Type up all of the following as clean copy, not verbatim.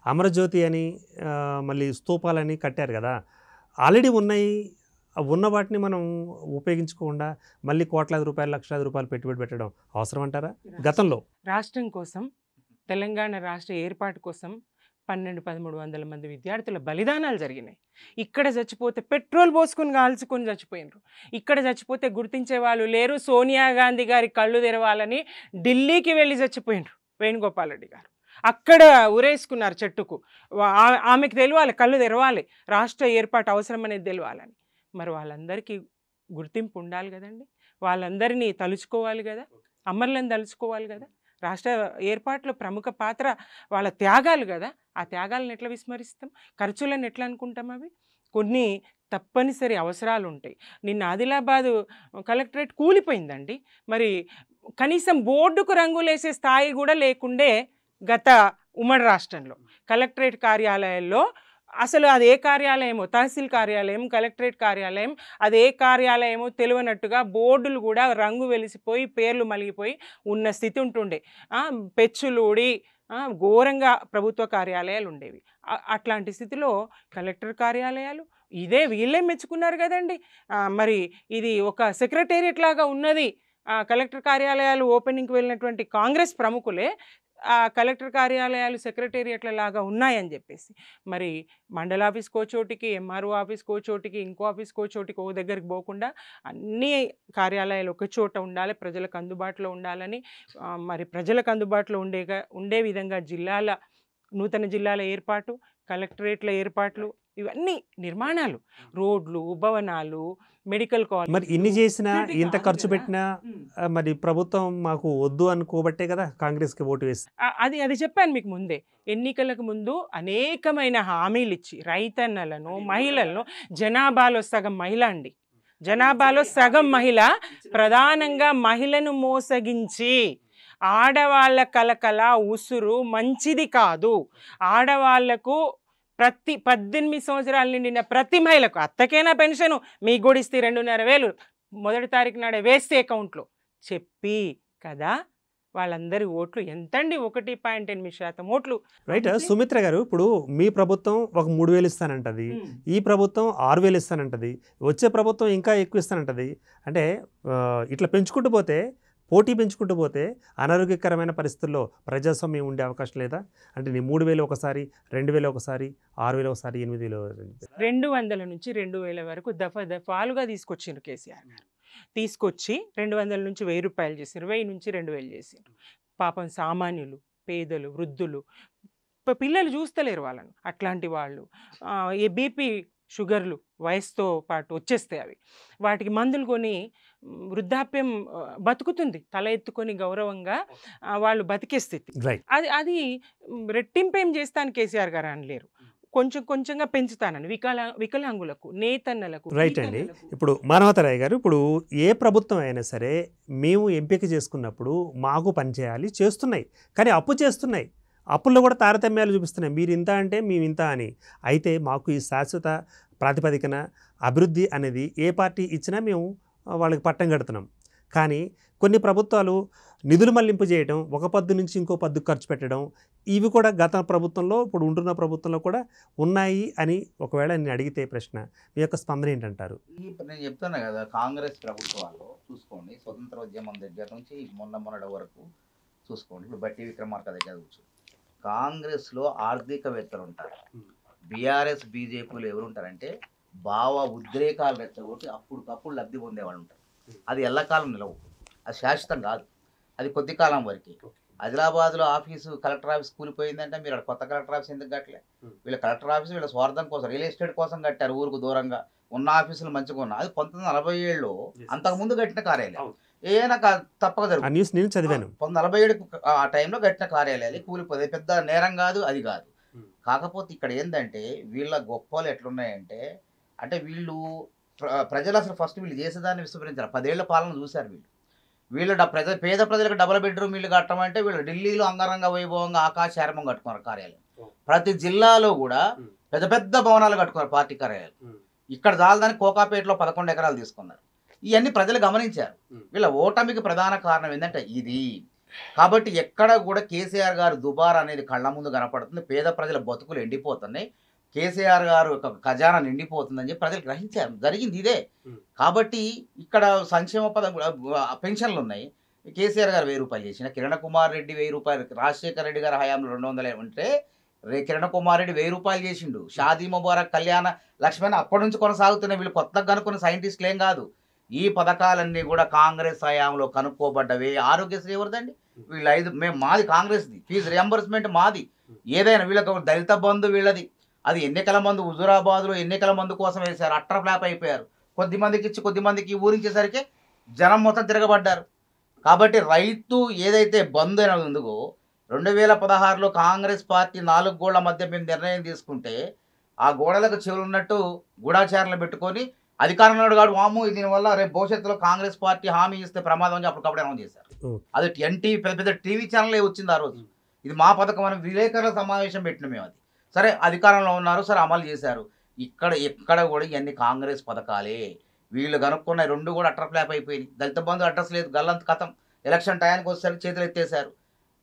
అమరజ్యోతి అని మళ్ళీ స్తూపాలని కట్టారు కదా, ఆల్రెడీ ఉన్నాయి. ఉన్న వాటిని మనం ఉపయోగించుకోకుండా మళ్ళీ కోట్లాది రూపాయలు, లక్షలాది రూపాయలు పెట్టుబడి పెట్టడం అవసరం అంటారా? గతంలో రాష్ట్రం కోసం, తెలంగాణ రాష్ట్ర ఏర్పాటు కోసం 1200-1300 మంది విద్యార్థుల బలిదానాలు జరిగినాయి. ఇక్కడ చచ్చిపోతే పెట్రోల్ పోసుకొని కాల్చుకొని చచ్చిపోయినారు. ఇక్కడ చచ్చిపోతే గుర్తించే వాళ్ళు లేరు. సోనియా గాంధీ గారి కళ్ళు తెరవాలని ఢిల్లీకి వెళ్ళి చచ్చిపోయినారు వేణుగోపాల్ రెడ్డి గారు. అక్కడ ఉరేసుకున్నారు చెట్టుకు. ఆమెకు తెలియాలి, కళ్ళు తెరవాలి, రాష్ట్ర ఏర్పాటు అవసరం అనేది తెలియాలని. మరి వాళ్ళందరికీ గుర్తింపు ఉండాలి కదండి, వాళ్ళందరినీ తలుచుకోవాలి కదా, అమరులను తలుచుకోవాలి కదా. రాష్ట్ర ఏర్పాటులో ప్రముఖ పాత్ర వాళ్ళ త్యాగాలు కదా. ఆ త్యాగాలను ఎట్లా విస్మరిస్తాం? ఖర్చులను ఎట్లా అనుకుంటాం? అవి కొన్ని తప్పనిసరి అవసరాలు ఉంటాయి. నిన్న ఆదిలాబాదు కలెక్టరేట్ కూలిపోయిందండి. మరి కనీసం బోర్డుకు రంగులేసే స్థాయి కూడా లేకుండే గత ఉమ్మడి రాష్ట్రంలో కలెక్టరేట్ కార్యాలయాల్లో. అసలు అది ఏ కార్యాలయమో, తహసీల్ కార్యాలయం, కలెక్టరేట్ కార్యాలయం, అది ఏ కార్యాలయమో తెలియనట్టుగా బోర్డులు కూడా రంగు వెలిసిపోయి పేర్లు మలిగిపోయి ఉన్న స్థితి ఉంటుండే. పెచ్చులూడి ఘోరంగా ప్రభుత్వ కార్యాలయాలు ఉండేవి. అట్లాంటి స్థితిలో కలెక్టర్ కార్యాలయాలు ఇదే వీళ్ళే మెచ్చుకున్నారు కదండి. మరి ఇది ఒక సెక్రటేరియట్ లాగా ఉన్నది. కలెక్టర్ కార్యాలయాలు ఓపెనింగ్కి వెళ్ళినటువంటి కాంగ్రెస్ ప్రముఖులే కలెక్టర్ కార్యాలయాలు సెక్రటేరియట్ల లాగా ఉన్నాయని చెప్పేసి, మరి మండల ఆఫీస్కో చోటికి, ఎంఆర్ఓ ఆఫీస్కో చోటికి, ఇంకో ఆఫీస్కో చోటికి ఓ దగ్గరికి పోకుండా అన్ని కార్యాలయాలు ఒక చోట ఉండాలి, ప్రజలకు అందుబాటులో ఉండాలని, మరి ప్రజలకు అందుబాటులో ఉండే విధంగా నూతన జిల్లాల ఏర్పాటు, కలెక్టరేట్ల ఏర్పాట్లు, ఇవన్నీ నిర్మాణాలు, రోడ్లు, భవనాలు, మెడికల్ కాలేజ్. మరి ఇన్ని చేసినా, ఇంత ఖర్చు పెట్టినా మరి ప్రభుత్వం మాకు వద్దు అనుకోబట్టే కదా కాంగ్రెస్కి ఓటు వేసి. అది చెప్పాను మీకు ముందే. ఎన్నికలకు ముందు అనేకమైన హామీలు ఇచ్చి రైతన్నలను, మహిళలను, జనాభాలో సగం మహిళ అండి, జనాభాలో సగం మహిళ, ప్రధానంగా మహిళను మోసగించి ఆడవాళ్ళ కలకల ఉసురు మంచిది కాదు. ఆడవాళ్లకు ప్రతి 18 సంవత్సరాలు నిండిన ప్రతి మహిళకు అత్తకైనా పెన్షన్ మీకు కూడా ఇస్తే 2,500 మొదటి తారీఖు నాడే వేస్తే అకౌంట్లో చెప్పి కదా వాళ్ళందరి ఓట్లు ఎంతండి? 1.8% ఓట్లు. రైట్ సుమిత్ర గారు, ఇప్పుడు మీ ప్రభుత్వం ఒక 3,000 ఇస్తానంటది, ఈ ప్రభుత్వం 6,000 ఇస్తానంటది, వచ్చే ప్రభుత్వం ఇంకా ఎక్కువ ఇస్తానంటది. అంటే ఇట్లా పెంచుకుంటూ పోతే, పోటీ పెంచుకుంటూ పోతే అనారోగ్యకరమైన పరిస్థితుల్లో ప్రజాస్వామ్యం ఉండే అవకాశం లేదా? అంటే నీ 3,000 ఒకసారి, 2,000 ఒకసారి, 6,000 ఒకసారి, 8,000. 200 నుంచి 2,000 వరకు దఫాలుగా తీసుకొచ్చిండ్రు కేసీఆర్ గారు. తీసుకొచ్చి 200 నుంచి 1,000 రూపాయలు చేసిండ్రు, 1,000 నుంచి 2,000 చేసిండ్రు. పాపం సామాన్యులు, పేదలు, వృద్ధులు, పిల్లలు చూస్తలేరు వాళ్ళను. అట్లాంటి వాళ్ళు ఈ బీపీ, షుగర్లు వయసుతో పాటు వచ్చేస్తాయి. అవి వాటికి మందులు కొని వృద్ధాప్యం బతుకుతుంది, తల ఎత్తుకొని గౌరవంగా వాళ్ళు బతికే స్థితి. అది రెట్టింపేం చేస్తాను కేసీఆర్ గారు అనలేరు, కొంచెం కొంచెంగా పెంచుతానని వికలాంగులకు, నేతన్నలకు. రైట్ అండి. ఇప్పుడు మానవతరాయ్ గారు, ఇప్పుడు ఏ ప్రభుత్వం అయినా సరే మేము ఎంపిక చేసుకున్నప్పుడు మాకు పనిచేయాలి, చేస్తున్నాయి, కానీ అప్పు చేస్తున్నాయి, అప్పుల్లో కూడా తారతమ్యాలు చూపిస్తున్నాయి. మీరు ఇంత అంటే మేము ఇంత అని. అయితే మాకు ఈ శాశ్వత ప్రాతిపదికన అభివృద్ధి అనేది ఏ పార్టీ ఇచ్చినా మేము వాళ్ళకి పట్టం కడుతున్నాం. కానీ కొన్ని ప్రభుత్వాలు నిధులు మళ్లింపు చేయడం, ఒక పద్దు నుంచి ఇంకో పద్దు ఖర్చు పెట్టడం, ఇవి కూడా గత ప్రభుత్వంలో, ఇప్పుడు ఉంటున్న ప్రభుత్వంలో కూడా ఉన్నాయి అని ఒకవేళ నేను అడిగితే ప్రశ్న, మీ యొక్క స్పందన ఏంటంటారు? నేను చెప్తున్నా కదా, కాంగ్రెస్ ప్రభుత్వాల్లో చూసుకోండి, స్వతంత్రోద్యమం దగ్గర నుంచి మొన్నటి వరకు చూసుకోండి, ఇప్పుడు బట్టి విక్రమార్క దగ్గర కూర్చో, కాంగ్రెస్లో ఆర్థికవేత్తలు ఉంటారు, బీఆర్ఎస్ బీజేపీలు ఎవరు ఉంటారంటే భావ ఉద్రేకాలు రెచ్చగొట్టి అప్పుడుకప్పుడు లబ్ధి పొందేవాళ్ళు ఉంటారు. అది ఎల్లకాలం నిలవు, అది శాశ్వతం కాదు, అది కొద్ది కాలం వరకే. ఆదిలాబాద్లో కలెక్టర్ ఆఫీస్ కూలిపోయిందంటే మీరు అక్కడ కొత్త కలెక్టర్ ఆఫీస్ ఎందుకు కట్టలే? వీళ్ళ కలెక్టర్ ఆఫీస్ వీళ్ళ స్వార్థం కోసం, రియల్ ఎస్టేట్ కోసం కట్టారు, ఊరుకు దూరంగా ఉన్న ఆఫీసులు మంచిగా ఉన్నా. అది 1947లో అంతకుముందు కట్టిన కార్యాలయం, ఏదైనా తప్పక జరుగుతుంది. 1947 ఆ టైంలో కట్టిన కార్యాలయాలు కూలిపోతే పెద్ద నేరం కాదు, అది కాదు. కాకపోతే ఇక్కడ ఏంటంటే వీళ్ళ గొప్పలు ఎట్లున్నాయంటే, అంటే వీళ్ళు ప్రజలు అసలు ఫస్ట్ వీళ్ళు చేసేదాన్ని విస్మరించారు. 10 ఏళ్ల పాలన చూశారు వీళ్ళు పేద ప్రజలకు డబుల్ బెడ్రూమ్ ఇల్లు కట్టమంటే వీళ్ళు ఢిల్లీలో అంగరంగ వైభవంగా ఆకాశారమం కట్టుకున్నారు కార్యాలయం. ప్రతి జిల్లాలో కూడా పెద్ద పెద్ద భవనాలు కట్టుకున్నారు పార్టీ కార్యాలయాలు. ఇక్కడ జాలదాని కోకాపేటలో 11 ఎకరాలు తీసుకున్నారు. ఇవన్నీ ప్రజలు గమనించారు. వీళ్ళ ఓటమికి ప్రధాన కారణం ఏంటంటే ఇది. కాబట్టి ఎక్కడ కూడా కేసీఆర్ గారు దుబారా అనేది కళ్ళ ముందు కనపడుతుంది. పేద ప్రజల బతుకులు ఎండిపోతున్నాయి. కేసీఆర్ గారు ఒక ఖజానా నిండిపోతుందని చెప్పి ప్రజలు గ్రహించారు. జరిగింది ఇదే. కాబట్టి ఇక్కడ సంక్షేమ పెన్షన్లు ఉన్నాయి. కేసీఆర్ గారు 1000 రూపాయలు చేసిన, కిరణ్ కుమార్ రెడ్డి 1000 రూపాయలు, రాజశేఖర రెడ్డి గారి హయాంలో 200 ఉంటే కిరణ్ కుమార్ రెడ్డి 1000 రూపాయలు చేసిండు. షాదీ ముబారక్, కళ్యాణ లక్ష్మణ్ అప్పటి నుంచి కొనసాగుతున్నాయి. వీళ్ళు కొత్తగా కనుక్కున్న సైంటిస్టులు ఏం కాదు. ఈ పథకాలన్నీ కూడా కాంగ్రెస్ హయాంలో కనుక్కోబడ్డవే. ఆరోగ్యశ్రీ ఎవరిదండి? వీళ్ళు మేము మాది కాంగ్రెస్ది. ఫీజు రియంబర్స్మెంట్ మాది. ఏదైనా వీళ్ళకి దళిత బంధు వీళ్ళది. అది ఎన్నికల మందు హుజూరాబాద్లో ఎన్నికల మందు కోసం వేశారు. అట్టర్ ఫ్లాప్ అయిపోయారు. కొద్దిమందికి ఇచ్చి కొద్దిమందికి ఊరించేసరికి జనం మొత్తం తిరగబడ్డారు. కాబట్టి రైతు ఏదైతే బంద్ అనేది ఉందో 2016లో కాంగ్రెస్ పార్టీ 4 గోళ్ల మధ్య మేము నిర్ణయం తీసుకుంటే ఆ గోడలకు చెవులు ఉన్నట్టు గూఢాచారాలు పెట్టుకొని అధికారంలో కాదు వాము దీనివల్ల రేపు భవిష్యత్తులో కాంగ్రెస్ పార్టీ హామీ ఇస్తే ప్రమాదం అని అప్పటికప్పుడు అనౌన్స్ చేశారు. అది ఎన్టీవీ పెద్ద పెద్ద టీవీ ఛానల్ వచ్చింది ఆ రోజు. ఇది మా పథకం అని విలేకరుల సమావేశం పెట్టిన మేము. అది సరే అధికారంలో ఉన్నారు, సరే అమలు చేశారు. ఎక్కడ కూడా ఇవన్నీ కాంగ్రెస్ పథకాలే. వీళ్ళు కనుక్కున్న 2 కూడా అట్టర్ ఫ్లాప్ అయిపోయింది. దళిత బంధు అడ్రస్ లేదు, గల్లంత కథం. ఎలక్షన్ టయానికి వచ్చేసరికి చేతులు ఎత్తేశారు.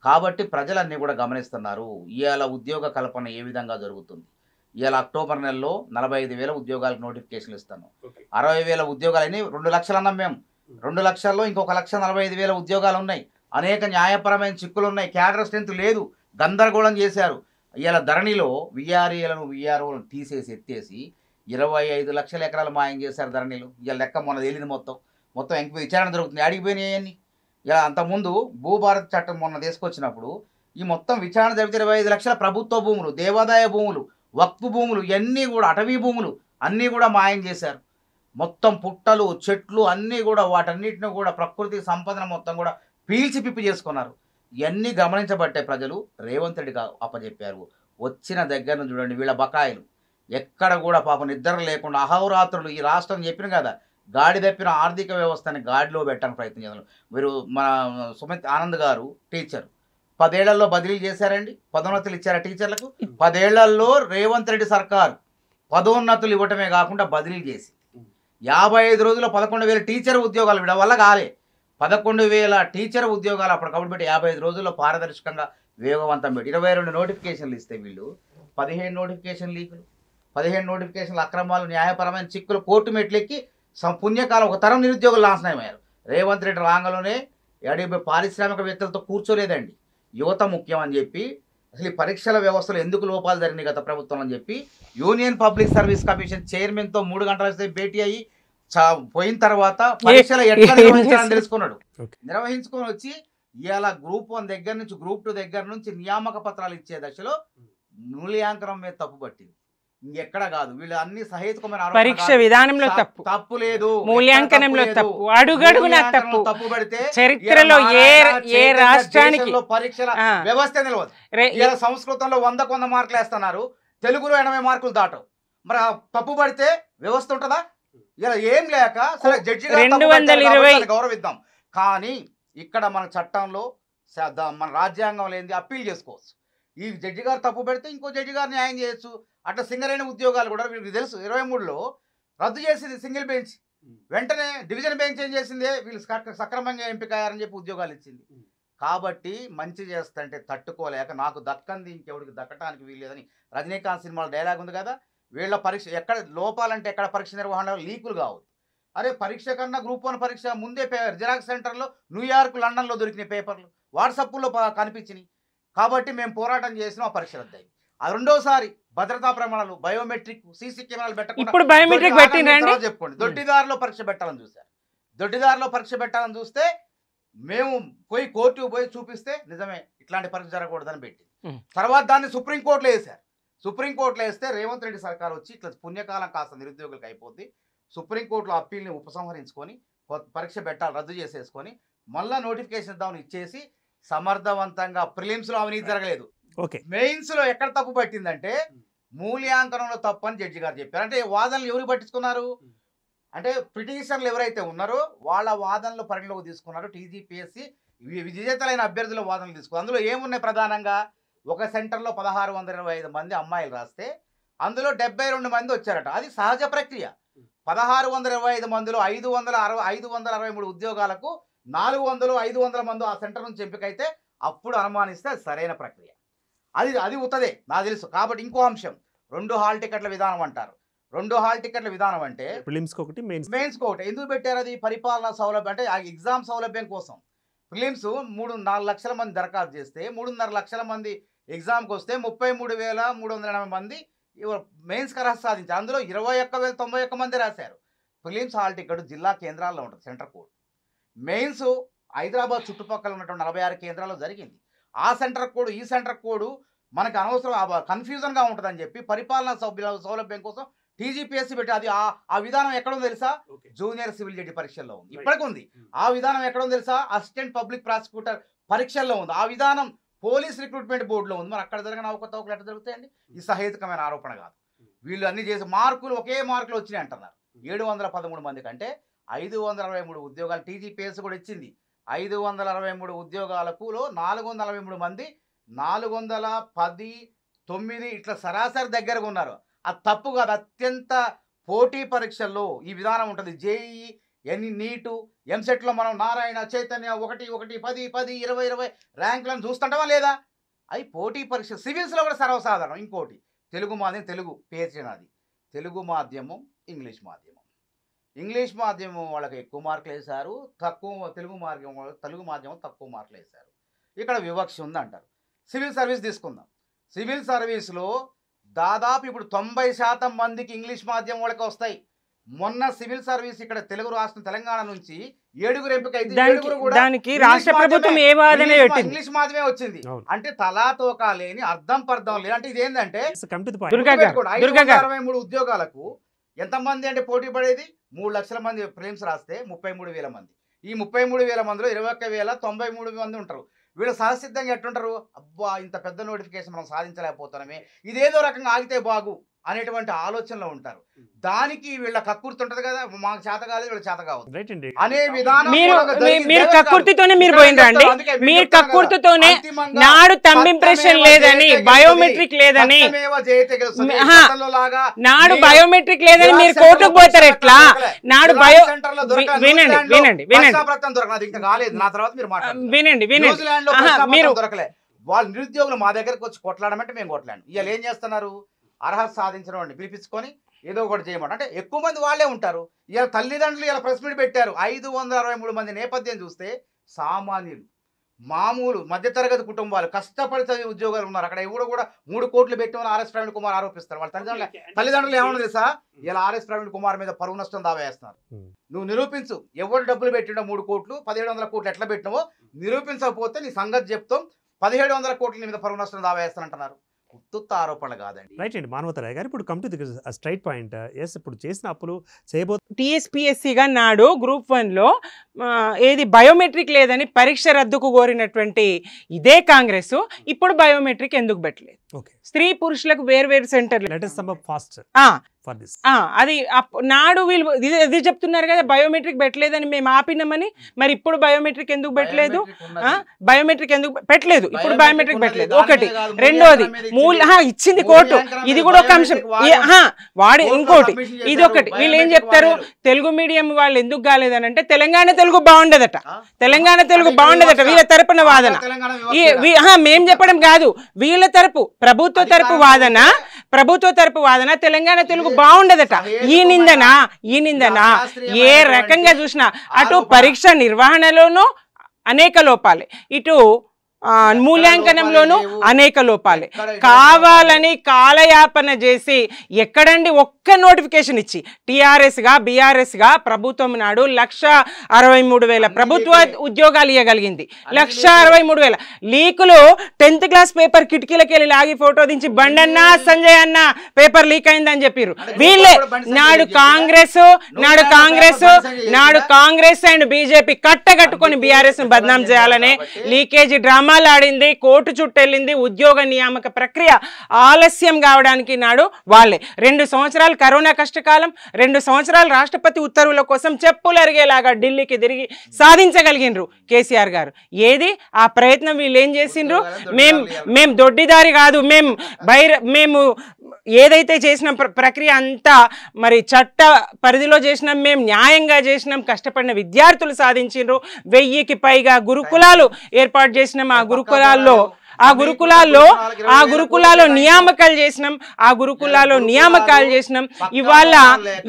కాబట్టి ప్రజలన్నీ కూడా గమనిస్తున్నారు ఇవాళ ఉద్యోగ కల్పన ఏ విధంగా జరుగుతుంది. ఇవాళ అక్టోబర్ నెలలో 45,000 ఉద్యోగాలకు నోటిఫికేషన్లు ఇస్తాను. 60,000 ఉద్యోగాలని 2 లక్షలు అన్నాం మేము. 2 లక్షల్లో ఇంకొక 1,45,000 ఉద్యోగాలు ఉన్నాయి. అనేక న్యాయపరమైన చిక్కులు ఉన్నాయి. క్యాడర్ స్ట్రెంత్ లేదు. గందరగోళం చేశారు. ఇవాళ ధరణిలో విఆర్ఓలను తీసేసి ఎత్తేసి 25 లక్షల ఎకరాలు మాయం చేశారు ధరణిలో. ఇవాళ లెక్క మొన్న తేలింది. మొత్తం ఎంక్వైరీ విచారణ జరుగుతుంది. అడిగిపోయినాయి అన్ని. ఇలా అంతకుముందు భూభారత్ చట్టం మొన్న తీసుకొచ్చినప్పుడు ఈ మొత్తం విచారణ జరిగితే 25 లక్షల ప్రభుత్వ భూములు, దేవాదాయ భూములు, వక్ఫ్ భూములు, ఇవన్నీ కూడా అటవీ భూములు అన్నీ కూడా మాయం చేశారు. మొత్తం పుట్టలు, చెట్లు అన్నీ కూడా వాటన్నిటిని కూడా ప్రకృతి సంపదన మొత్తం కూడా పీల్చి పిప్పి చేసుకున్నారు. ఇవన్నీ గమనించబట్టే ప్రజలు రేవంత్ రెడ్డికి అప్పచెప్పారు. వచ్చిన దగ్గర నుంచి చూడండి వీళ్ళ బకాయిలు ఎక్కడ కూడా పాప నిద్ర లేకుండా అహోరాత్రులు ఈ రాష్ట్రం చెప్పిన కదా గాడి తప్పిన ఆర్థిక వ్యవస్థని గాడిలో పెట్టడానికి ప్రయత్నం చేస్తున్నారు. మీరు మన సుమిత్ ఆనంద్ గారు టీచర్ 10 ఏళ్లలో బదిలీలు చేశారండి. పదోన్నతులు ఇచ్చారా టీచర్లకు? 10 ఏళ్లలో రేవంత్ రెడ్డి సర్కారు పదోన్నతులు ఇవ్వటమే కాకుండా బదిలీలు చేసి 55 రోజుల్లో 11,000 టీచర్ ఉద్యోగాలు వీళ్ళ వల్ల కాలే. 11,000 టీచర్ ఉద్యోగాలు అప్పటికప్పుడు పెట్టి 55 రోజుల్లో పారదర్శకంగా వేగవంతం పెట్టి 22 నోటిఫికేషన్లు ఇస్తే వీళ్ళు 15 నోటిఫికేషన్ లీకులు, 15 నోటిఫికేషన్ల అక్రమాలు, న్యాయపరమైన చిక్కులు, కోర్టు మెట్లెక్కి పుణ్యకాలం ఒక తరం నిరుద్యోగులు నాశనమయ్యారు. రేవంత్ రెడ్డి రాంగలోనే పారిశ్రామికవేత్తలతో కూర్చోలేదండి. యువత ముఖ్యం అని చెప్పి అసలు ఈ పరీక్షల వ్యవస్థలో ఎందుకు లోపాలు జరిగినాయి గత ప్రభుత్వం అని చెప్పి యూనియన్ పబ్లిక్ సర్వీస్ కమిషన్ చైర్మన్తో 3 గంటల సేపు భేటీ అయ్యి పోయిన తర్వాత పరీక్షలు ఎట్లా నిర్వహించాలని తెలుసుకున్నాడు. నిర్వహించుకొని వచ్చి ఇవాళ గ్రూప్ 1 దగ్గర నుంచి గ్రూప్ 2 దగ్గర నుంచి నియామక పత్రాలు ఇచ్చే దశలో మూల్యాంకనం మీద తప్పు పట్టింది. ఇంకెక్కడ కాదు. వీళ్ళు అన్ని సహేతుకమైన పరీక్ష విధానంలో తప్పు లేదు, మూల్యాంకనంలో తప్పు, అడుగడుగున తప్పు పడితే చరిత్రలో ఏ రాష్ట్రానికి పరీక్షల వ్యవస్థ నిలవదు. ఇలా సంస్కృతంలో 100కు 100 మార్కులు వేస్తున్నారు, తెలుగులో 80 మార్కులు దాటవు. మరి తప్పు పడితే వ్యవస్థ ఉంటుందా? ఇలా ఏం లేక సరే జడ్జి 220 గౌరవిద్దాం. కానీ ఇక్కడ మన చట్టంలో మన రాజ్యాంగం లేనిది అప్పీల్ చేసుకోవచ్చు. ఈ జడ్జి గారు తప్పు పెడితే ఇంకో జడ్జి గారు న్యాయం చేయొచ్చు. అట్లా సింగరేణి ఉద్యోగాలు కూడా వీళ్ళకి తెలుసు 23లో రద్దు చేసింది సింగిల్ బెంచ్. వెంటనే డివిజన్ బెంచ్ ఏం చేసిందే వీళ్ళు సక్రమంగా ఎంపికయ్యారని చెప్పి ఉద్యోగాలు ఇచ్చింది. కాబట్టి మంచి చేస్తుంటే తట్టుకోలేక నాకు దక్కంది ఇంకెవరికి దక్కడానికి వీల్లేదని రజనీకాంత్ సినిమాలో డైలాగ్ ఉంది కదా. వీళ్ళ పరీక్ష ఎక్కడ లోపాలంటే ఎక్కడ పరీక్ష నిర్వహణ లీకులు కావు. అరే పరీక్ష కన్నా గ్రూప్ 1 పరీక్ష ముందే జిరాక్స్ సెంటర్లో న్యూయార్క్, లండన్లో దొరికిన పేపర్లు వాట్సాప్లో కనిపించినాయి. కాబట్టి మేము పోరాటం చేసిన ఆ పరీక్ష రద్దాయి. అది రెండోసారి భద్రతా ప్రమాణాలు, బయోమెట్రిక్, సీసీ కెమెరాలు ఇప్పుడు బయోమెట్రిక్ పెట్టిండ్రండి. చెప్పుకోండి. దొడ్డిదారిలో పరీక్ష పెట్టాలని చూశారు. దొడ్డిదారిలో పరీక్ష పెట్టాలని చూస్తే మేము పోయి కోర్టుకు పోయి చూపిస్తే నిజమే ఇట్లాంటి పరీక్ష జరగకూడదని పెట్టింది. తర్వాత దాన్ని సుప్రీంకోర్టులో వేశారు. సుప్రీంకోర్టులో వేస్తే రేవంత్ రెడ్డి సర్కార్ వచ్చి ఇట్లా పుణ్యకాలం కాస్త నిరుద్యోగులకు అయిపోద్ది, సుప్రీంకోర్టులో అప్పీల్ని ఉపసంహరించుకొని పరీక్ష పెట్టాలి రద్దు చేసేసుకొని మళ్ళీ నోటిఫికేషన్ ఇద్దామని ఇచ్చేసి సమర్థవంతంగా ప్రిలిమ్స్లో అవినీతి జరగలేదు. మెయిన్స్లో ఎక్కడ తప్పు పట్టిందంటే మూల్యాంకనంలో తప్పు అని జడ్జి గారు చెప్పారు. అంటే వాదనలు ఎవరు పట్టించుకున్నారు అంటే పిటిషన్లు ఎవరైతే ఉన్నారో వాళ్ళ వాదనలు పరిగణలోకి తీసుకున్నారు. టీజీపీఎస్సీ విజేతలైన అభ్యర్థుల వాదనలు తీసుకున్నారు. అందులో ఏమున్నాయి ప్రధానంగా ఒక సెంటర్లో 1625 మంది అమ్మాయిలు రాస్తే అందులో 72 మంది వచ్చారట. అది సహజ ప్రక్రియ. 1625 మందిలో 563 ఉద్యోగాలకు 400, 500 మంది ఆ సెంటర్ నుంచి ఎంపికైతే అప్పుడు అనుమానిస్తే అది సరైన ప్రక్రియ. అది ఉత్తదే నాకు తెలుసు. కాబట్టి ఇంకో అంశం 2 హాల్ టికెట్ల విధానం అంటారు. 2 హాల్ టికెట్ల విధానం అంటే ప్రిలిమ్స్కి ఒకటి మెయిన్స్కి ఒకటి. ఎందుకు పెట్టారు? అది పరిపాలనా సౌలభ్యం, అంటే ఆ ఎగ్జామ్ సౌలభ్యం కోసం. ప్రిలిమ్స్ 3-4 లక్షల మంది దరఖాస్తు చేస్తే 3.5 లక్షల మంది ఎగ్జామ్కి వస్తే 33,380 మంది మెయిన్స్కి అర్హత సాధించారు. అందులో 21,091 మంది రాశారు. ప్రిలిమ్స్ హాల్ టికెట్ జిల్లా కేంద్రాల్లో ఉంటుంది, సెంటర్ కోడ్. మెయిన్స్ హైదరాబాద్ చుట్టుపక్కల ఉన్నటువంటి 46 కేంద్రాల్లో జరిగింది. ఆ సెంటర్ కోడ్ ఈ సెంటర్ కోడ్ మనకు అనవసరం కన్ఫ్యూజన్గా ఉంటుందని చెప్పి పరిపాలనా సౌలభ్యం కోసం టీజీపీఎస్సీ పెట్టి అది ఆ విధానం ఎక్కడో తెలుసా? జూనియర్ సివిల్ జడ్జి పరీక్షల్లో ఉంది, ఇప్పటికి ఉంది. ఆ విధానం ఎక్కడో తెలుసా? అసిస్టెంట్ పబ్లిక్ ప్రాసిక్యూటర్ పరీక్షల్లో ఉంది. ఆ విధానం పోలీస్ రిక్రూట్మెంట్ బోర్డులో ఉంది. మరి అక్కడ జరిగిన అవకతవకలు ఎట్లా జరుగుతాయండి? ఇది సహేతుకమైన ఆరోపణ కాదు. వీళ్ళు అన్ని చేసి మార్కులు ఒకే మార్కులు వచ్చినాయి అంటున్నారు. 713 మంది కంటే 563 ఉద్యోగాలు టీజీపీఎస్సీ కూడా ఇచ్చింది. 563 ఉద్యోగాలకు 443 మంది 410, 9 ఇట్లా సరాసరి దగ్గరగా ఉన్నారు. అది తప్పు కాదు. అత్యంత పోటీ పరీక్షల్లో ఈ విధానం ఉంటుంది. జేఈ, నీటు, ఎంసెట్లో మనం నారాయణ, చైతన్య 1, 1, 10, 10, 20, 20 ర్యాంకులను చూస్తుంటామా లేదా? అవి పోటీ పరీక్ష. సివిల్స్లో కూడా సర్వసాధారణం. ఇంకోటి తెలుగు మాధ్యమం, తెలుగు పిహెచ్డి నాది. తెలుగు మాధ్యమం, ఇంగ్లీష్ మాధ్యమం. ఇంగ్లీష్ మాధ్యమం వాళ్ళకి ఎక్కువ మార్కులు వేశారు, తెలుగు మాధ్యమం తక్కువ మార్కులు వేశారు. ఇక్కడ వివక్ష ఉందంటారు. సివిల్ సర్వీస్ తీసుకుందాం. సివిల్ సర్వీస్లో దాదాపు ఇప్పుడు 90% మందికి ఇంగ్లీష్ మాధ్యమం వాళ్ళకి వస్తాయి. మొన్న సివిల్ సర్వీస్ ఇక్కడ తెలుగు రాష్ట్రం తెలంగాణ నుంచి 7 ఎంపికైతే 7 కూడా రాష్ట్ర ప్రభుత్వం ఏ వాదన ఇంగ్లీష్ మాధ్యమే వచ్చింది. అంటే తలాతోకా లేని అర్థం పర్థం లేదు. అంటే ఇదేంటంటే 563 ఉద్యోగాలకు ఎంతమంది అంటే పోటీ పడేది? 3 లక్షల మంది ప్రిలిమ్స్ రాస్తే 33,000 మంది. ఈ 33,000 మందిలో 21,093 మంది ఉంటారు. వీళ్ళు సహసిద్ధంగా ఎట్టుంటారు? అబ్బా ఇంత పెద్ద నోటిఫికేషన్ మనం సాధించలేకపోతున్నామే, ఇదేదో రకంగా ఆగితే బాగు అనేటువంటి ఆలోచనలో ఉంటారు. దానికి వీళ్ళ కక్కుర్తి ఉంటది కదా, మాకు చేత కాలేదు వీళ్ళ చేత కావద్దు అనే విధానం. మీరు కక్కుర్తితోనే మీరు పోయినరండి. మీరు కక్కుర్తితోనే నాడు థంబ్ ఇంప్రెషన్ లేదని, బయోమెట్రిక్ లేదని, నాడు బయోమెట్రిక్ లేదని మీరు కోర్టుకు పోతారు ఎట్లా? నాడు బయో వినండి మీరు వాళ్ళు నిరుద్యోగులు మా దగ్గరకు వచ్చి కొట్లాడమంటే మేము కొట్లాడు. ఇవాళ ఏం చేస్తున్నారు? అర్హత సాధించిన వాడిని పిలిపించుకొని ఏదో ఒకటి చేయమంట. అంటే ఎక్కువ మంది వాళ్ళే ఉంటారు. ఇలా తల్లిదండ్రులు ఇలా ప్రెస్ మీట్ పెట్టారు. 563 మంది నేపథ్యం చూస్తే సామాన్యులు, మామూలు మధ్యతరగతి కుటుంబాలు, కష్టపడి చదివే ఉద్యోగాలు ఉన్నారు. అక్కడ ఎవరు కూడా 3 కోట్లు పెట్టమని ఆర్ఎస్ ప్రవీణ్ కుమార్ ఆరోపిస్తారు. వాళ్ళ తల్లిదండ్రులు ఏమన్నా తెలుసా? ఇలా ఆర్ఎస్ ప్రవీణ్ కుమార్ మీద పరువు నష్టం దావా వేస్తున్నారు. నువ్వు నిరూపించు, ఎవరు డబ్బులు పెట్టిండో 3 కోట్లు 1700 కోట్లు ఎట్లా పెట్టినావో నిరూపించకపోతే నీ సంగతి చెప్తాం, 1700 కోట్ల మీద పరువు నష్టం దావా వేస్తానంటున్నారు. ఉత్తుత్త ఆరోపణలు కాదండి. రైట్ అండి మానవతరాయ్ గారు. ఇప్పుడు come to the straight point. Yes, ఇప్పుడు చేసిన అప్పులు చేయబోతు టీఎస్పీఎస్సీగా నాడు గ్రూప్ 1లో ఏది బయోమెట్రిక్ లేదని పరీక్ష రద్దుకు కోరినటువంటి ఇదే కాంగ్రెస్ ఇప్పుడు బయోమెట్రిక్ ఎందుకు పెట్టలేదు? స్త్రీ పురుషులకు వేర్వేరు సెంటర్లు అది నాడు వీళ్ళు ఇది చెప్తున్నారు కదా, బయోమెట్రిక్ పెట్టలేదని మేము ఆపినామని. మరి ఇప్పుడు బయోమెట్రిక్ ఎందుకు పెట్టలేదు? బయోమెట్రిక్ ఎందుకు పెట్టలేదు? ఇప్పుడు బయోమెట్రిక్ పెట్టలేదు. ఒకటి. రెండోది ఇచ్చింది కోర్టు, ఇది కూడా ఒక అంశం. వాడి ఇంకోటి ఇది ఒకటి. వీళ్ళు ఏం చెప్తారు? తెలుగు మీడియం వాళ్ళు ఎందుకు కాలేదని అంటే తెలంగాణ తెలుగు బాగుండదట, తెలంగాణ తెలుగు బాగుండదట వీళ్ళ తరపున వాదన. మేం చెప్పడం కాదు, వీళ్ళ తరపు ప్రభుత్వ తరపు వాదన తెలంగాణ తెలుగు బాగుండదట. ఈ నిందన ఏ రకంగా చూసినా అటు పరీక్ష నిర్వహణలోనూ అనేక లోపాలే, ఇటు మూల్యాంకనంలోనూ అనేక లోపాలే. కావాలని కాలయాపన చేసి ఎక్కడండి ఒక్క నోటిఫికేషన్ ఇచ్చి టీఆర్ఎస్గా బీఆర్ఎస్గా ప్రభుత్వం నాడు 1,63,000 ప్రభుత్వ ఉద్యోగాలు ఇవ్వగలిగింది. 1,63,000 లీకులు 10th క్లాస్ పేపర్ కిటికీలకి వెళ్ళి లాగి ఫోటో దించి బండన్న సంజయ్ అన్న పేపర్ లీక్ అయిందని చెప్పారు. వీళ్ళే నాడు కాంగ్రెస్ అండ్ బీజేపీ కట్టగట్టుకొని బీఆర్ఎస్ ను బద్నాం చేయాలనే లీకేజీ డ్రామా ఆడింది, కోర్టు చుట్టూ వెళ్ళింది. ఉద్యోగ నియామక ప్రక్రియ ఆలస్యం కావడానికి నాడు వాళ్ళే. 2 సంవత్సరాలు కరోనా కష్టకాలం, 2 సంవత్సరాలు రాష్ట్రపతి ఉత్తర్వుల కోసం చెప్పులు అరిగేలాగా ఢిల్లీకి తిరిగి సాధించగలిగినరు కేసీఆర్ గారు. ఏది ఆ ప్రయత్నం? వీళ్ళు ఏం చేసిండ్రు? మేము దొడ్డిదారి కాదు, మేము ఏదైతే చేసిన ప్రక్రియ అంతా మరి చట్ట పరిధిలో చేసినాం, మేము న్యాయంగా చేసినాం, కష్టపడిన విద్యార్థులు సాధించారు. 1000కి పైగా గురుకులాలు ఏర్పాటు చేసినాం. ఆ గురుకులాల్లో నియామకాలు చేసినాం. ఇవాళ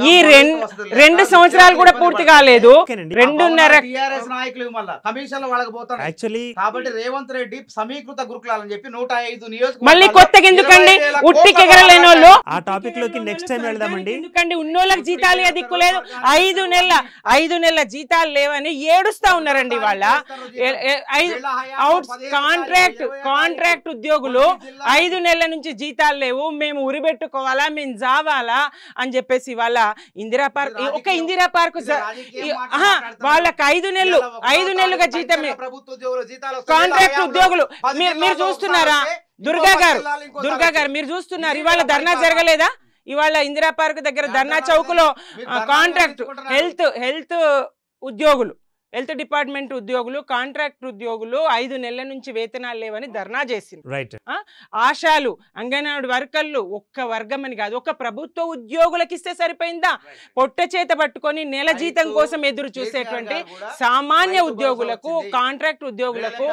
ఈ 2 సంవత్సరాలు కూడా పూర్తి కాలేదు. 2.5 కాబట్టి రేవంత్ రెడ్డి సమీకృత గురుకులాలని చెప్పి 105 మళ్ళీ కొత్తగా ఎందుకండి ఉట్టికి ఎగరలేని వాళ్ళు? ఆ టాపిక్ లోకి నెక్స్ట్ టైం వెళ్దామండి. ఎందుకండి ఉన్నోళ్ళకి జీతాలు దిక్కులేదు. 5 నెలల జీతాలు లేవని ఏడుస్తా ఉన్నారండి. వాళ్ళ కాంట్రాక్ట్ ఉద్యోగులు 5 నెలల నుంచి జీతాలు లేవు, మేము ఉరిబెట్టుకోవాలా, మేము జావాలా అని చెప్పేసి వాళ్ళ ఇందిరా పార్క్ వాళ్ళకి 5 నెలలుగా జీతమే. కాంట్రాక్ట్ ఉద్యోగులు మీరు చూస్తున్నారా? దుర్గా గారు మీరు చూస్తున్నారు. ఇవాళ ధర్నా జరగలేదా? ఇవాళ ఇందిరా పార్క్ దగ్గర ధర్నా చౌక్ లో కాంట్రాక్ట్ హెల్త్ డిపార్ట్మెంట్ ఉద్యోగులు, కాంట్రాక్ట్ ఉద్యోగులు 5 నెలల నుంచి వేతనాలు లేవని ధర్నా చేసింది. ఆశాలు, అంగన్వాడీ వర్కర్లు ఒక్క వర్గం అని కాదు, ఒక ప్రభుత్వ ఉద్యోగులకు ఇస్తే సరిపోయిందా? పొట్ట చేత పట్టుకొని నెల జీతం కోసం ఎదురు చూసేటువంటి సామాన్య ఉద్యోగులకు, కాంట్రాక్ట్ ఉద్యోగులకు